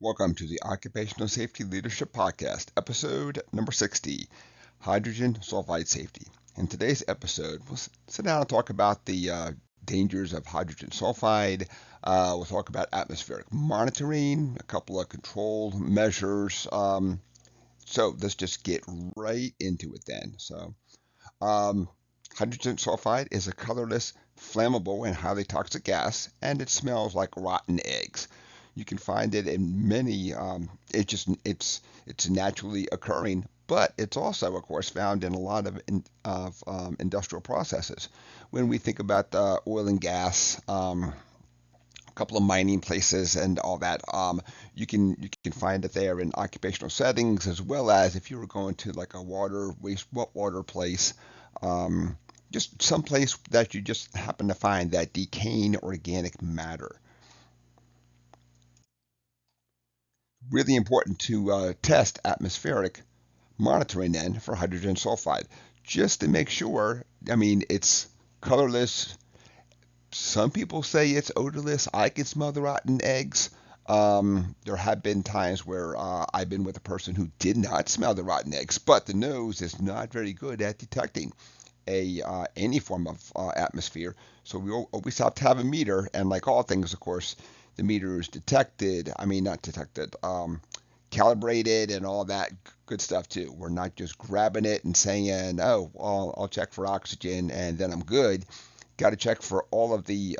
Welcome to the Occupational Safety Leadership Podcast, episode number 60, Hydrogen Sulfide Safety. In today's episode, we'll sit down and talk about the dangers of hydrogen sulfide. We'll talk about atmospheric monitoring, a couple of control measures. So let's just get right into it then. Um, Hydrogen sulfide is a colorless, flammable, and highly toxic gas, and it smells like rotten eggs. You can find it in many. It's naturally occurring, but it's also, of course, found in a lot of industrial processes. When we think about oil and gas, a couple of mining places and all that, you can find it there in occupational settings as well as if you were going to like a wastewater place. Just some place that you just happen to find that decaying organic matter. Really important to test atmospheric monitoring then for hydrogen sulfide, just to make sure. I mean, it's colorless. Some people say it's odorless. I can smell the rotten eggs. There have been times where I've been with a person who did not smell the rotten eggs, but the nose is not very good at detecting any form of atmosphere. So we always have to have a meter, and like all things, of course, the meter is detected. I mean, not detected, calibrated, and all that good stuff too. We're not just grabbing it and saying, "Oh, well, I'll check for oxygen and then I'm good." Got to check for all of the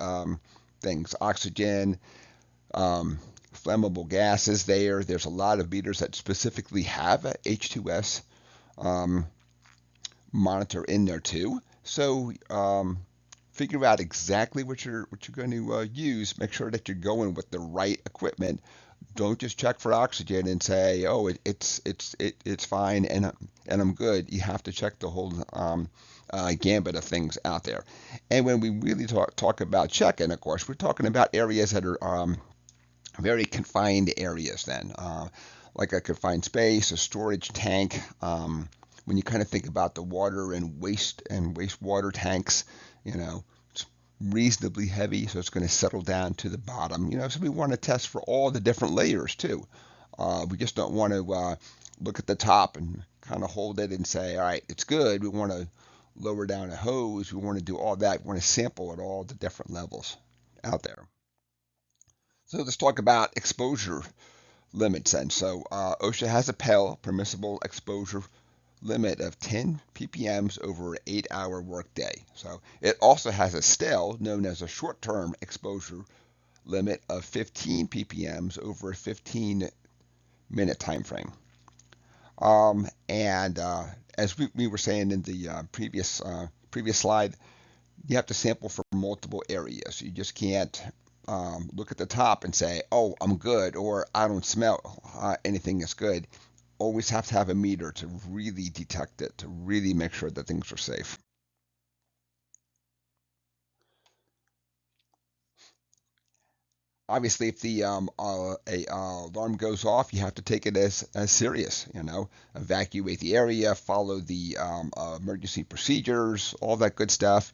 things: oxygen, flammable gases. There's a lot of meters that specifically have a H2S um, monitor in there too. So figure out exactly what you're going to use. Make sure that you're going with the right equipment. Don't just check for oxygen and say, "Oh, it's fine and I'm good." You have to check the whole gambit of things out there. And when we really talk about checking, of course, we're talking about areas that are very confined areas. Then, like a confined space, a storage tank. When you kind of think about the water and wastewater tanks, you know, it's reasonably heavy, so it's going to settle down to the bottom. So we want to test for all the different layers too. We just don't want to look at the top and kind of hold it and say, all right, it's good. We want to lower down a hose. We want to do all that. We want to sample at all the different levels out there. So let's talk about exposure limits then. So OSHA has a PEL, permissible exposure limit of 10 ppms over an 8-hour workday. So it also has a STEL, known as a short-term exposure limit of 15 ppms over a 15-minute time frame. And as we were saying in the previous slide, you have to sample for multiple areas. You just can't look at the top and say, "Oh, I'm good," or "I don't smell anything is good." Always have to have a meter to really detect it, to really make sure that things are safe. Obviously, if the alarm goes off, you have to take it as serious. Evacuate the area, follow the emergency procedures, all that good stuff.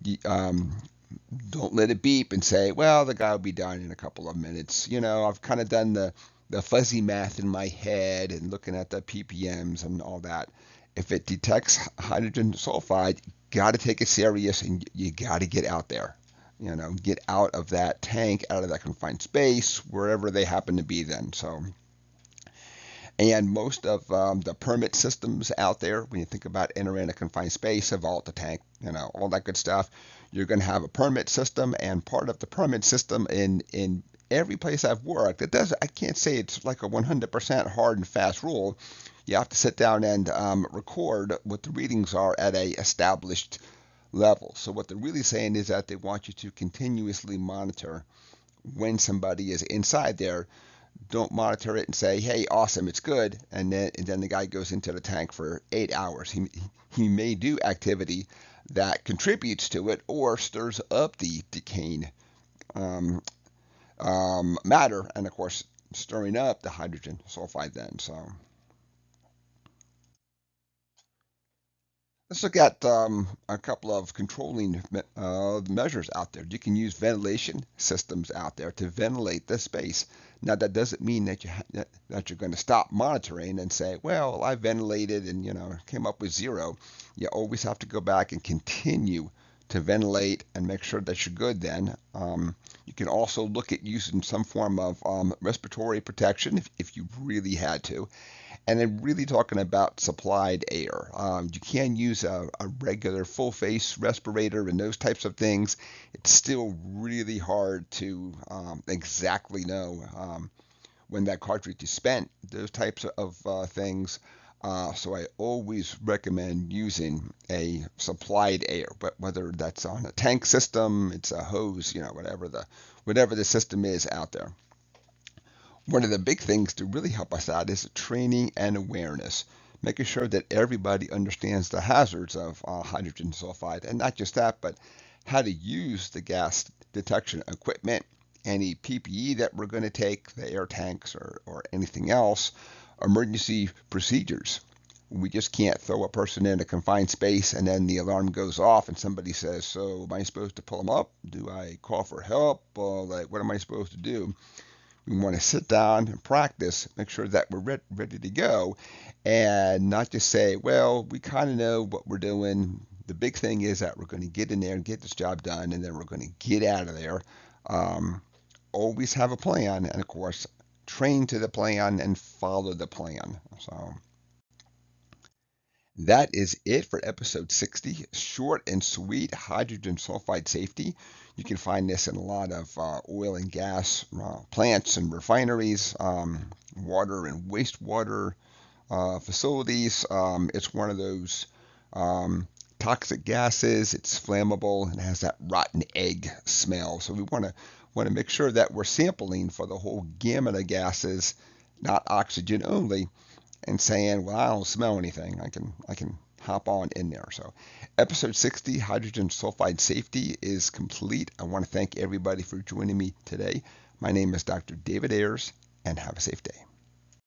Don't let it beep and say, "Well, the guy will be done in a couple of minutes." I've kind of done the fuzzy math in my head and looking at the ppms and all that. If it detects hydrogen sulfide, got to take it serious, and you got to get out there. Get out of that tank, out of that confined space, wherever they happen to be then. So, and most of the permit systems out there, when you think about entering a confined space, a vault, a tank, all that good stuff, you're going to have a permit system, and part of the permit system in every place I've worked, I can't say it's like a 100% hard and fast rule. You have to sit down and record what the readings are at a established level. So what they're really saying is that they want you to continuously monitor when somebody is inside there. Don't monitor it and say, "Hey, awesome, it's good," and then the guy goes into the tank for 8 hours. He may do activity that contributes to it or stirs up the decaying um, matter, and of course stirring up the hydrogen sulfide then. So Let's look at a couple of controlling measures out there. You can use ventilation systems out there to ventilate the space. Now that doesn't mean that that you're going to stop monitoring and say, well, I ventilated and came up with zero. You always have to go back and continue to ventilate and make sure that you're good. Then you can also look at using some form of respiratory protection if you really had to. And then really talking about supplied air. You can use a regular full face respirator and those types of things. It's still really hard to exactly know when that cartridge is spent, those types of things. So I always recommend using a supplied air, but whether that's on a tank system, it's a hose, whatever the system is out there. One of the big things to really help us out is training and awareness, making sure that everybody understands the hazards of hydrogen sulfide, and not just that, but how to use the gas detection equipment, any PPE that we're going to take, the air tanks or anything else, emergency procedures. We just can't throw a person in a confined space and then the alarm goes off and somebody says, so am I supposed to pull them up? Do I call for help? Like, what am I supposed to do? We want to sit down and practice, make sure that we're ready to go, and not just say, well, we kind of know what we're doing. The big thing is that we're going to get in there and get this job done, and then we're going to get out of there. Um, Always have a plan, and of course, train to the plan and follow the plan. So that is it for episode 60. Short and sweet hydrogen sulfide safety. You can find this in a lot of oil and gas plants and refineries, water and wastewater facilities. It's one of those toxic gases. It's flammable and has that rotten egg smell. So we want to make sure that we're sampling for the whole gamut of gases, not oxygen only, and saying, well, I don't smell anything. I can hop on in there. So episode 60, hydrogen sulfide safety, is complete. I want to thank everybody for joining me today. My name is Dr. David Ayers, and have a safe day.